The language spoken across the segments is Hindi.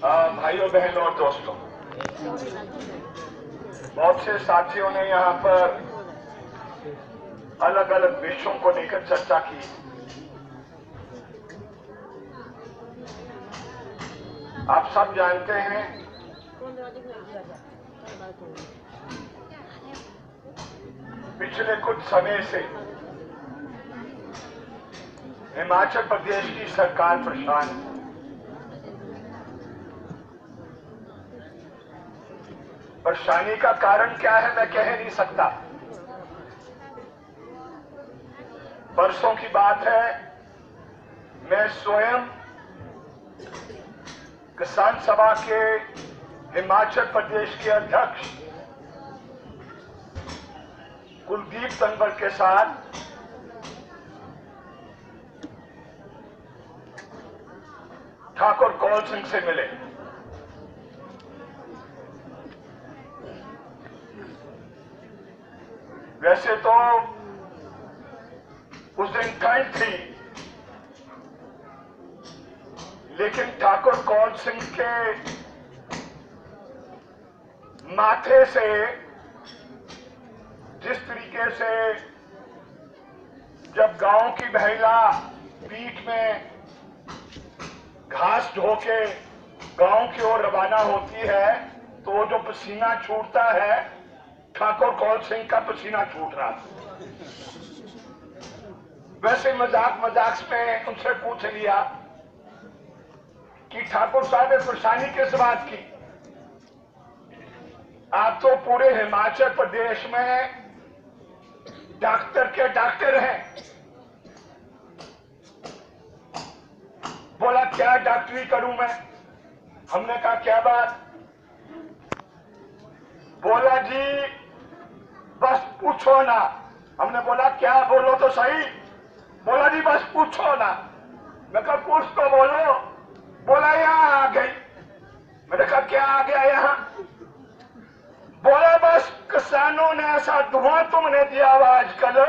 भाइयों बहनों और दोस्तों, बहुत से साथियों ने यहाँ पर अलग अलग विषयों को लेकर चर्चा की। आप सब जानते हैं पिछले कुछ समय से हिमाचल प्रदेश की सरकार परेशान है। परेशानी का कारण क्या है मैं कह नहीं सकता। परसों की बात है, मैं स्वयं किसान सभा के हिमाचल प्रदेश के अध्यक्ष कुलदीप तंवर के साथ ठाकुर कौल सिंह से मिले। वैसे तो उस दिन ठंड थी, लेकिन ठाकुर कौल सिंह के माथे से जिस तरीके से जब गांव की महिला पीठ में घास ढो के गांव की ओर रवाना होती है तो जो पसीना छूटता है, ठाकुर कौल सिंह का पसीना छूट रहा था। वैसे मजाक में उनसे पूछ लिया कि ठाकुर साहब ने परेशानी किस बात की। आप तो पूरे हिमाचल प्रदेश में डॉक्टर के डॉक्टर हैं। बोला क्या डॉक्टरी करूं मैं। हमने कहा क्या बात। बोला जी बस पूछो ना। हमने बोला क्या, बोलो तो सही। बोला जी बस पूछो ना। मैं कहा कुछ तो बोलो। बोला यहाँ आ गई। मैंने कहा क्या आ गया यहाँ। बोला बस किसानों ने ऐसा धुआं तुमने दिया हुआ आजकल।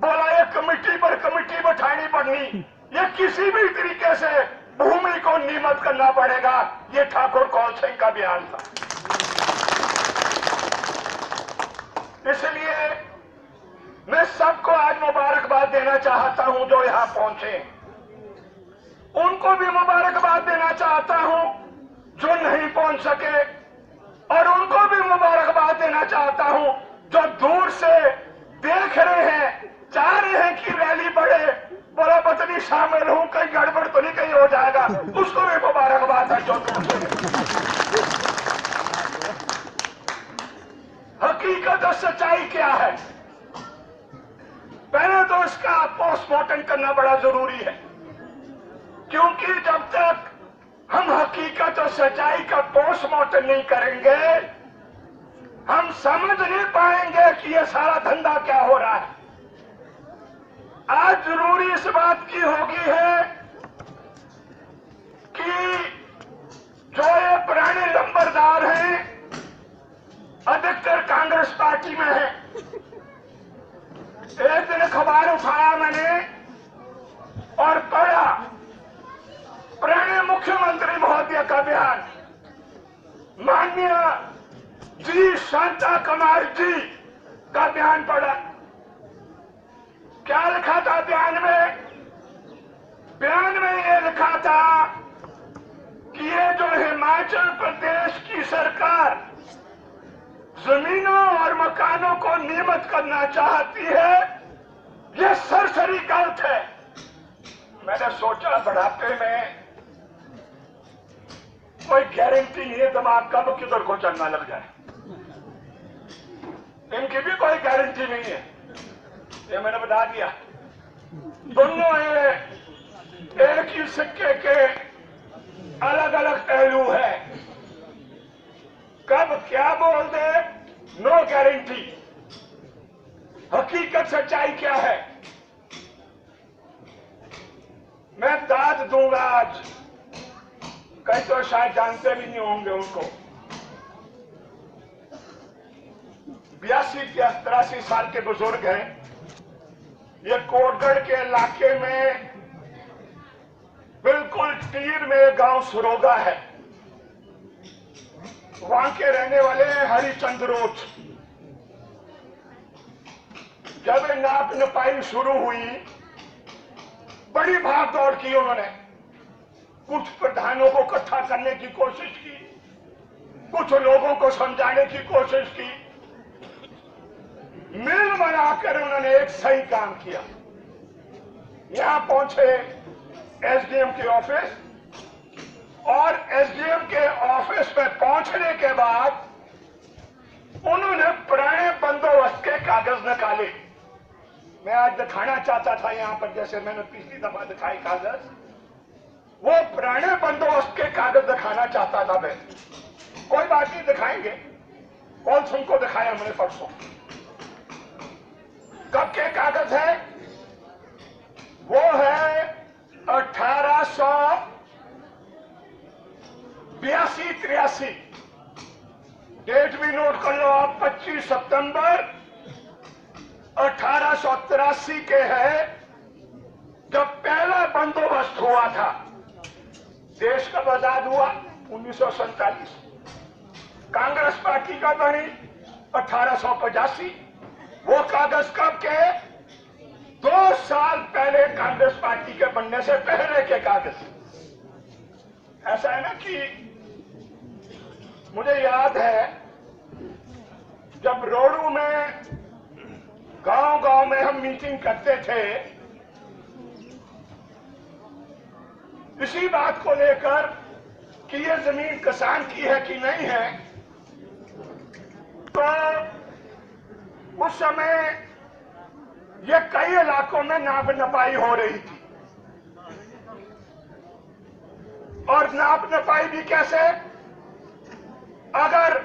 बोला ये कमेटी पर कमेटी बैठानी पड़नी, ये किसी भी तरीके से भूमि को नियमित करना पड़ेगा। ये ठाकुर कौल सिंह का बयान था। इसलिए मैं सबको आज मुबारकबाद देना चाहता हूं जो यहां पहुंचे। उनको भी मुबारकबाद देना चाहता हूं जो नहीं पहुंच सके, और उनको भी मुबारकबाद देना चाहता हूं जो दूर से देख रहे हैं, चाह रहे हैं कि रैली बढ़े। बोला पत्नी शामिल हूं, कहीं गड़बड़ तो नहीं कहीं हो जाएगा। उसको भी मुबारकबाद है जो दूर से। हकीकत और सच्चाई क्या है, पहले तो इसका पोस्टमार्टम करना बड़ा जरूरी है, क्योंकि जब तक हम हकीकत और सच्चाई का पोस्टमार्टम नहीं करेंगे, हम समझ नहीं पाएंगे कि यह सारा धंधा क्या हो रहा है। आज जरूरी इस बात की होगी है कि जो ये पुराने नंबरदार हैं, अधिकतर कांग्रेस पार्टी में है। एक दिन अखबार उठाया मैंने और पढ़ा पुराने मुख्यमंत्री महोदय का बयान, माननीय जी शांता कुमार जी का बयान पढ़ा। क्या लिखा था बयान में? बयान में ये लिखा था कि ये जो हिमाचल प्रदेश की सरकार जमीनों और मकानों को नियमित करना चाहती है, ये सरसरी गलत है। मैंने सोचा बढ़ापे में कोई गारंटी नहीं है दिमाग कब किधर को चलना लग जाए। इनकी भी कोई गारंटी नहीं है, ये मैंने बता दिया। दोनों एक ही सिक्के के अलग अलग पहलू है। कब क्या बोल दे, नो गारंटी। हकीकत सच्चाई क्या है, मैं दाद दूंगा आज। कई तो शायद जानते भी नहीं होंगे उनको। 82-83 साल के बुजुर्ग हैं। ये कोटगढ़ के इलाके में बिल्कुल तीर में गांव सुरोगा है। वहां के रहने वाले हरिचंद्रोच। जब नाप नपाई शुरू हुई, बड़ी भाग दौड़ की उन्होंने। कुछ प्रधानों को इकट्ठा करने की कोशिश की, कुछ लोगों को समझाने की कोशिश की। मिल मिलाकर उन्होंने एक सही काम किया। यहां पहुंचे एसडीएम के ऑफिस, और एसडीएम के ऑफिस में पहुंचने के बाद उन्होंने पुराने बंदोबस्त के कागज निकाले। मैं आज दिखाना चाहता था यहां पर, जैसे मैंने पिछली दफा दिखाई कागज, वो पुराने बंदोबस्त के कागज दिखाना चाहता था मैं। कोई बात नहीं, दिखाएंगे। कौन सिंह को दिखाया मैंने परसों। कब के कागज है? वो है 1882-83। डेट भी नोट कर लो आप, 25 सितंबर 1883 के है, जब पहला बंदोबस्त हुआ था। देश कब आजाद हुआ? 1947। कांग्रेस पार्टी का बनी 1885। वो कागज कब के? 2 साल पहले कांग्रेस पार्टी के बनने से पहले के कागज। ऐसा है ना कि मुझे याद है जब रोडू में गांव गांव में हम मीटिंग करते थे इसी बात को लेकर कि ये जमीन किसान की है कि नहीं है, तो उस समय ये कई इलाकों में नाप नपाई हो रही थी। और नाप नपाई भी कैसे? अगर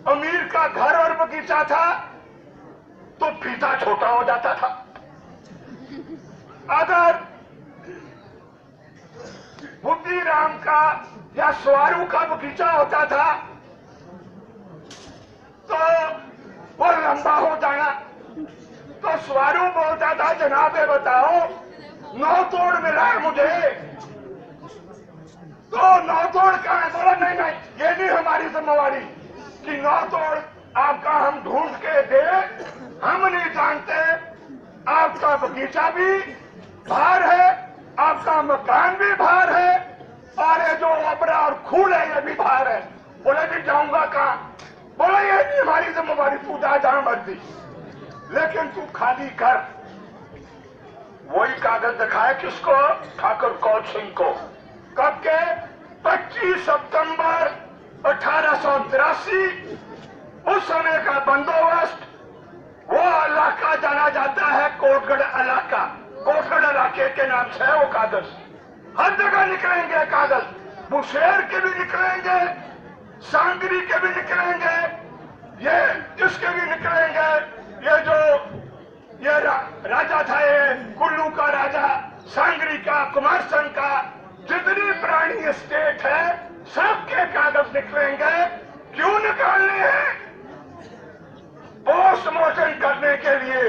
अमीर का घर और बगीचा था तो फीता छोटा हो जाता था। अगर बुद्धिराम का या स्वारू का बगीचा होता था तो वो लंबा हो जाना। तो स्वारू बोलता था, जनाब ये बताओ 9 तोड़ मिला है मुझे। तो 9 तोड़ का है? बोला नहीं नहीं, ये नहीं हमारी जिम्मेवारी कि 9 तोड़ आपका हम ढूंढ के दे। हम नहीं जानते, आपका बगीचा भी बाहर है, आपका मकान भी बाहर है, और ये जो ओपरा और खूल है ये भी बाहर है। बोले भी जाऊंगा कहां? बोला ये नहीं हमारी जिम्मेवारी, तू जा जहां मर्जी, लेकिन तू खाली कर। वही कागज दिखाया किसको? ठाकुर कौल सिंह को। कब के? 25 सितंबर 1883। उस समय का बंदोबस्त। वो इलाका जाना जाता है कोटगढ़ इलाका। कोटगढ़ इलाके के नाम से है वो कागज। हर जगह निकलेंगे कागज, बुशेर के भी निकलेंगे, सांगरी के भी निकलेंगे, ये जिसके भी निकलेंगे। ये जो ये राजा था, ये कुल्लू का राजा, सांगरी का, कुमारसंग का, जितनी पुरानी स्टेट है सबके कागज निकलेंगे। क्यों निकालने हैं? पोस्टमार्टम करने के लिए।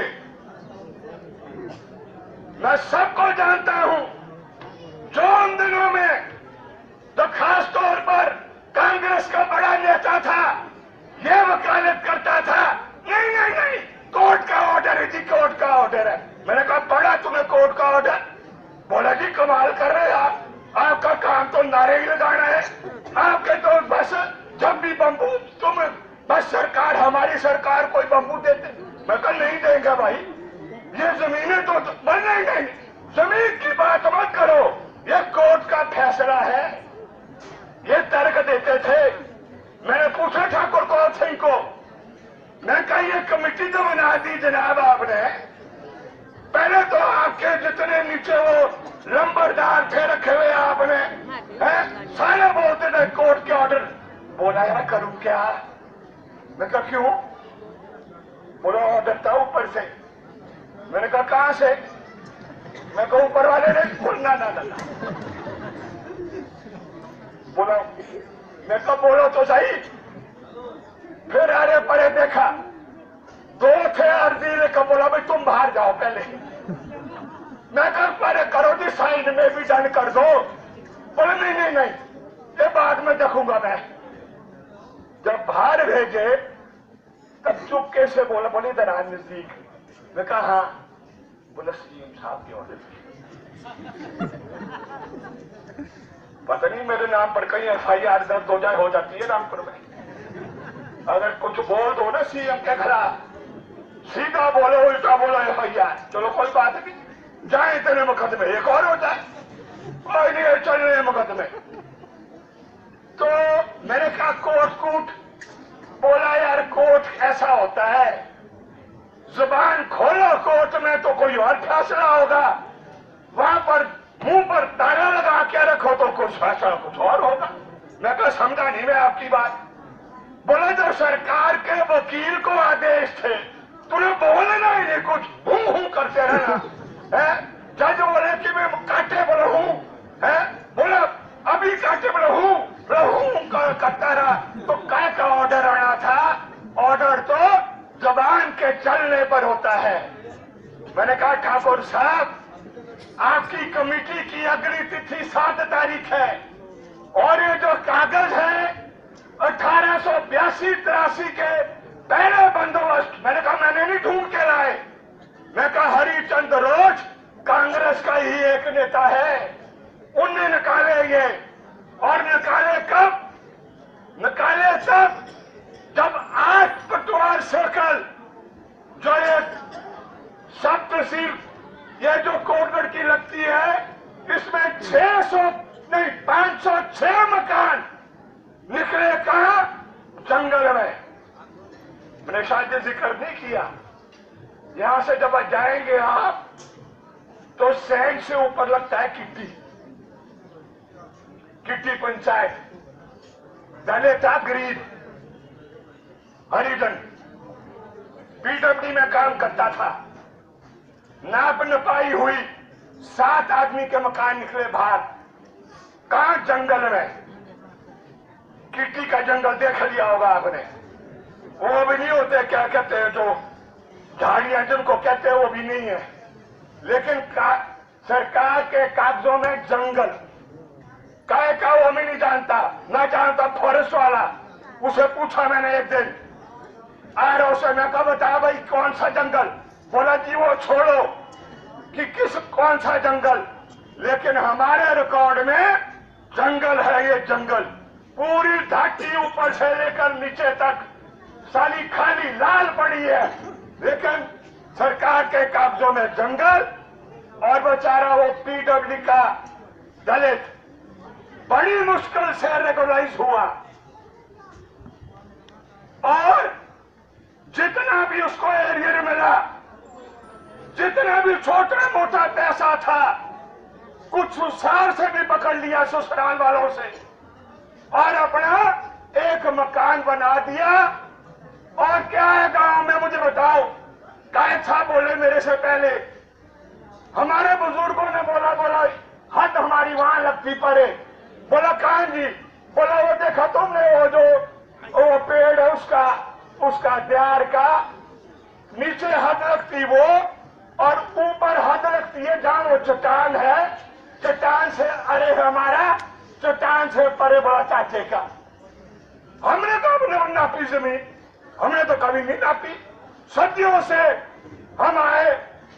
मैं सबको जानता हूं जो उन दिनों में तो खास तौर पर कांग्रेस का बड़ा नेता था, ये वकालत करता था, नहीं नहीं नहीं कोर्ट का ऑर्डर है जी, कोर्ट का ऑर्डर है। मैंने कहा पढ़ा तुम्हें कोर्ट का ऑर्डर? बोला जी कमाल कर रहे हैं आप, आपका काम तो नारे ही लगाना है। आपके तो बस जब भी बम्बू, तुम बस सरकार, हमारी सरकार कोई बम्बू देते? मैं कहा नहीं देंगे भाई, ये जमीनें तो नहीं, जमीन की बात मत करो, ये कोर्ट का फैसला है। ये तर्क देते थे। मैंने पूछा ठाकुर कौल सिंह को, मैं कहा ये कमेटी तो बना दी जनाब आपने, पहले तो आपके जितने नीचे वो लंबरदार थे रखे हुए आपने हैं, सारे बोलते थे कोर्ट के ऑर्डर। बोला यार करूं क्या? मैं कहा क्यों? बोला ऑर्डर था ऊपर से। मैंने कहा कहां से? मैं कहूं ऊपर वाले ने बोलना ना। बोला, मैं कहा बोलो तो सही। फिर अरे परे देखा, 2 थे अर्जी लेकर। बोला भाई तुम बाहर जाओ पहले। मैं कहा परे करो जी, साइड में भी डन कर दो। बोले नहीं नहीं नहीं, ये बाद में देखूंगा मैं। जब बाहर भेजे तब चुपके से बोला, बोले इधर आ नजदीक। मैं कहा हाँ। बोला सीएम साहब के ऑर्डर। पता नहीं मेरे नाम पर कहीं FIR दर्ज हो जाती है रामपुर में। अगर कुछ बोल दो ना सीएम के खिलाफ, सीधा बोलो उल्टा बोलो FIR, चलो कोई बात नहीं, जाए इतने मुकदमे एक और हो जाए, कोई नहीं चल रहे मुकदमे। तो मैंने कहा कोर्ट, बोला यार कोर्ट ऐसा होता है, जुबान खोलो कोर्ट में तो कोई और फैसला होगा, वहां पर मुंह पर ताला लगा के रखो तो कुछ फैसला कुछ और होगा। मैं कहा समझा नहीं मैं आपकी बात। बोला जब सरकार के वकील को आदेश थे तूने बोलना ही नहीं, कुछ हूं करते रहना है। जज बोले कि मैं काटेबल हूं, है बोला अभी काटेबल हूं करता रहा। तो क्या का ऑर्डर आना था? ऑर्डर तो जबान के चलने पर होता है। मैंने कहा ठाकुर साहब आपकी कमेटी की अगली तिथि 7 तारीख है और ये जो कागज है 1882-83 के पहले बंदोबस्त, मैंने कहा मैंने नहीं ढूंढ के लाए। मैं कहा हरिचंद रोज कांग्रेस का ही एक नेता है, उनने निकाले ये। और निकाले कब? निकाले तब जब 8 पटवार सर्कल जो एक सब तहसील ये जो कोटगढ़ की लगती है, इसमें 506 मकान निकले कहा जंगल में। मैंने शायद जिक्र नहीं किया। यहां से जब जाएंगे आप तो सैंड से ऊपर लगता है किट्टी पंचायत, दलित गरीब हरिजन, PWD में काम करता था। नाप नपाई हुई, 7 आदमी के मकान निकले बाहर। कहां? जंगल में। किट्टी का जंगल देख लिया होगा आपने, वो भी नहीं होते, क्या कहते हैं जो झाड़ियां जिनको कहते हैं वो भी नहीं है। लेकिन सरकार के कागजों में जंगल काय का वो मैं नहीं जानता, ना जानता फॉरेस्ट वाला। उसे पूछा मैंने एक दिन आर से, मैं कहा बता भाई कौन सा जंगल? बोला जी वो छोड़ो कि कौन सा जंगल, लेकिन हमारे रिकॉर्ड में जंगल है। ये जंगल पूरी घाटी ऊपर से लेकर नीचे तक साली खाली लाल पड़ी है, लेकिन सरकार के कागजों में जंगल। और बेचारा वो PWD का दलित बड़ी मुश्किल से रेगुलराइज हुआ और जितना भी उसको एरियर मिला, जितना भी छोटा मोटा पैसा था, कुछ ससुराल से भी पकड़ लिया, ससुराल वालों से, और अपना एक मकान बना दिया। और क्या है गांव में मुझे बताओ, काय था बोले मेरे से पहले, हमारे बुजुर्गों ने बोला हद हमारी वहां लगती पड़े। बोला कान जी, बोला वो देखा तुमने वो पेड़ है उसका द्यार का नीचे हद लगती वो और ऊपर हद लगती है जहां वो चट्टान है, चट्टान से अरे हमारा चट्टान से परे बड़ा चाचे का। हमने तो अपने नापी जमीन, हमने तो कभी नहीं नापी। सदियों से हम आए,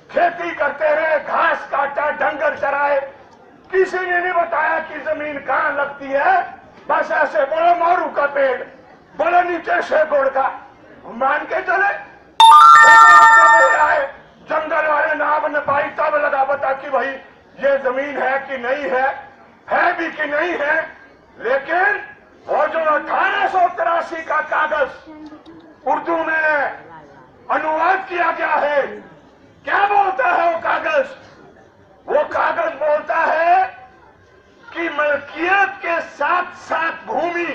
खेती करते रहे, घास काटा, डंगर चराए, किसी ने नहीं बताया कि जमीन कहां लगती है। बस ऐसे बोलो मोरू का पेड़, बोलो नीचे शेगोड़ का, मान के चले। आए जंगल वाले नाम न पाई, तब लगा बता कि भाई ये जमीन है कि नहीं है भी कि नहीं है। लेकिन वो जो 1883 का कागज उर्दू में अनुवाद किया गया है, क्या बोलता है वो कागज? वो कागज बोलता है कि मलकियत के साथ साथ भूमि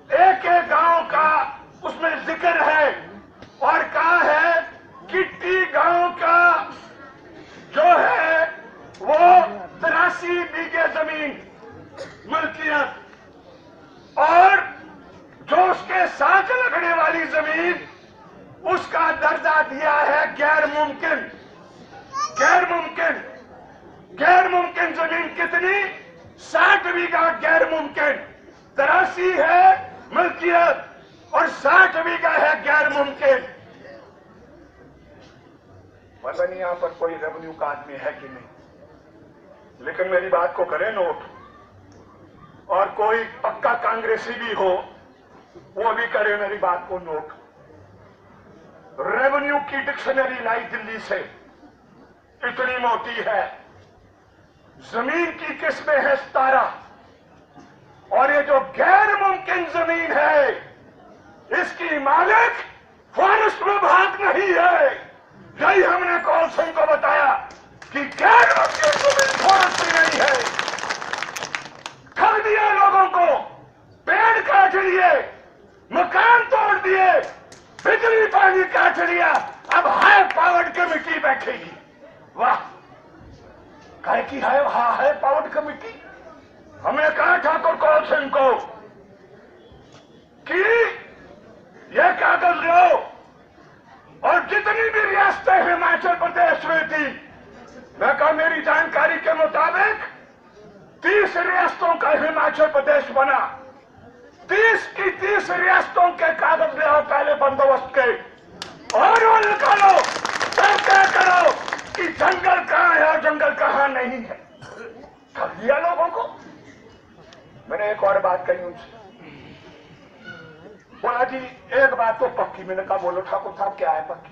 एक गांव का उसमें जिक्र है। और कहा है किट्टी गांव का जो है वो 83 बीघे जमीन मलकियत, और जो उसके साथ लगने वाली जमीन उसका दर्जा दिया है गैर मुमकिन। गैर मुमकिन जमीन कितनी? 60 बीघा गैर मुमकिन, 83 है मलकियत, और 60 बीघा है गैर मुमकिन। पता नहीं यहां पर कोई रेवेन्यू का आदमी है कि नहीं, लेकिन मेरी बात को करें नोट, और कोई पक्का कांग्रेसी भी हो वो भी करे मेरी बात को नोट। रेवेन्यू की डिक्शनरी लाई दिल्ली से, इतनी मोटी है। जमीन की किस्में हैं 17, और ये जो गैर मुमकिन जमीन है इसकी मालिक फॉरेस्ट विभाग नहीं है। यही हमने कौल सिंह को बताया कि गैर मुमकिन जमीन फॉरेस्ट की नहीं है। ठग दिया लोगों को, पेड़ काट लिए, मकान तोड़ दिए, बिजली पानी काट लिया, अब हाई पावर्ड कमेटी बैठेगी। वाह, काय की है हाई पावर्ड कमेटी। हमने कहा ठाकुर कौल सिंह को कि यह कागज लो, और जितनी भी रियासतें हिमाचल प्रदेश में थी, मैं कहा मेरी जानकारी के मुताबिक 30 रियासतों का हिमाचल प्रदेश बना। 30 की 30 रियासतों के कागज ले आओ पहले बंदोबस्त के, और वो निकालो, तय करो कि जंगल कहां है और जंगल कहां नहीं है। ठग दिया लोगों को। मैंने एक और बात कही उनसे, बोला जी एक बात तो पक्की। मैंने कहा बोलो ठाकुर साहब क्या है पक्की?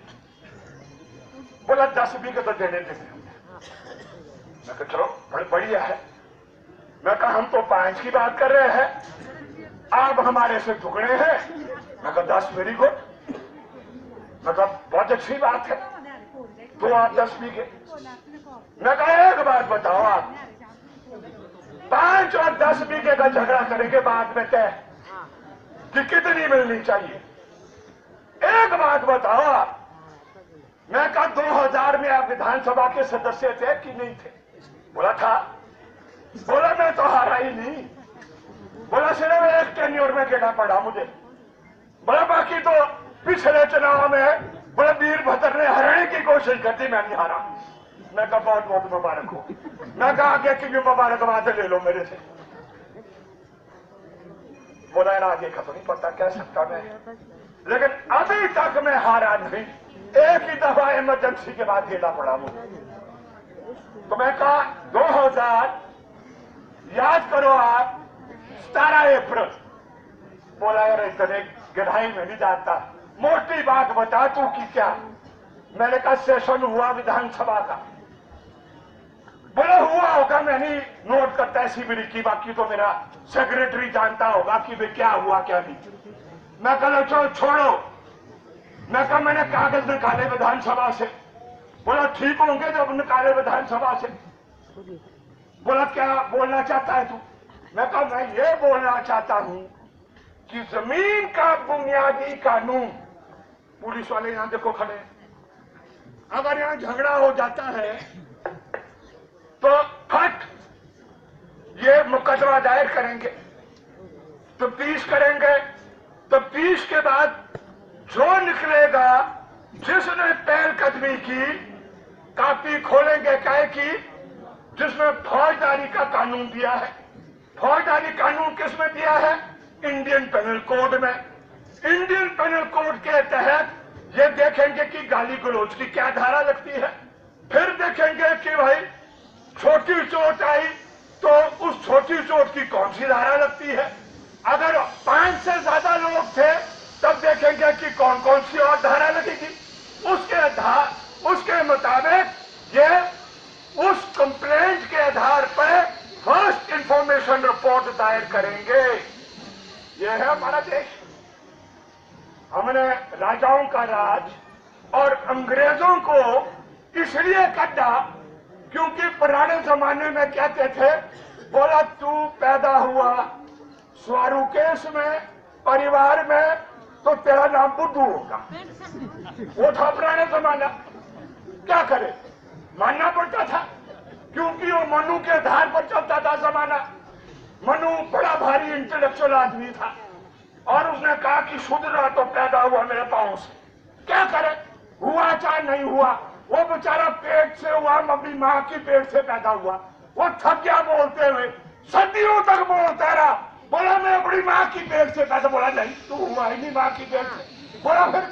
बोला 10 बीघे तो देने देते। मैं कहा चलो बड़ी बढ़िया है। मैं कहा हम तो 5 की बात कर रहे हैं, आप हमारे से दुगने हैं। मैं कहा 10 वेरी गुड। मैं कहा बहुत अच्छी बात है, तो आप 10 बीघे। मैं कहा एक बात बताओ, आप 5 और 10 बीघे का झगड़ा करेंगे बाद में तय कि कितनी मिलनी चाहिए। एक बात बताओ आप। मैं कहा 2000 में आप विधानसभा के सदस्य थे कि नहीं थे? बोला था। बोला मैं तो हारा ही नहीं। बोला सिर्फ एक टेन्योर में गिरना पड़ा मुझे। बोला बाकी तो पिछले चुनाव में बोला वीरभद्र ने हराने की कोशिश कर दी, मैं नहीं हारा। मैं कहा बहुत बहुत मुबारक हो। मैं कहा आगे की भी मुबारकबाद ले लो मेरे से। बोला यार आगे का तो नहीं पता, कह सकता मैं, लेकिन अभी तक मैं हारा नहीं। एक ही दफा इमरजेंसी के बाद खेला पड़ा मुझे। तो मैं कहा 2000 याद करो आप, 17 अप्रैल। बोला यार इतने गहराई में नहीं जाता, मोटी बात बता तू की क्या। मैंने कहा सेशन हुआ विधानसभा का। बोला हुआ होगा, मैं नहीं नोट करता ऐसी मेरी की, बाकी तो मेरा सेक्रेटरी जानता होगा कि वे क्या हुआ क्या नहीं। मैं कहा चलो छोड़ो। मैं कहा मैंने कागज निकाले विधानसभा से। बोला ठीक होंगे जब निकाले विधानसभा से। बोला क्या बोलना चाहता है तू? मैं कहा मैं ये बोलना चाहता हूं कि जमीन का बुनियादी कानून, पुलिस वाले यहां देखो खड़े, अगर यहां झगड़ा हो जाता है तो फट ये मुकदमा दायर करेंगे, तफ्तीश करेंगे। तफ्तीश के बाद जो निकलेगा, जिसने पहलकदमी की, कापी खोलेंगे काय की, जिसमें फौजदारी का कानून दिया है। फौजदारी कानून किसमें दिया है? इंडियन पेनल कोड में। इंडियन पेनल कोड के तहत ये देखेंगे कि गाली गलौज की क्या धारा लगती है। फिर देखेंगे कि भाई छोटी चोट आई तो उस छोटी चोट की कौन सी धारा लगती है। अगर 5 से ज्यादा लोग थे तब देखेंगे कि कौन कौन सी और धारा लगेगी। उसके मुताबिक ये उस कंप्लेंट के आधार पर फर्स्ट इंफॉर्मेशन रिपोर्ट दायर करेंगे। यह है हमारा देश। हमने राजाओं का राज और अंग्रेजों को इसलिए काटा क्योंकि पुराने जमाने में कहते थे, बोला तू पैदा हुआ स्वारूकेश में परिवार में तो तेरा नाम बुद्धू होगा। वो था पुराने जमाना। क्या करे, मानना पड़ता था क्योंकि वो मनु के आधार पर चलता था जमाना। मनु बड़ा भारी इंटेलेक्चुअल आदमी था और उसने कहा कि शुद्र तो पैदा हुआ मेरे पांव से। क्या करे, हुआ चाहे नहीं हुआ, वो बेचारा पेट से हुआ, अपनी मां की पेट से पैदा हुआ। वो थक गया बोलते हुए, सदियों तक बोलता रहा। बोला मैं अपनी तुम्हारी माँ की पेट से। मैं तो बोला नहीं, तू हुआ ही नहीं माँ की पेट से। बोला फिर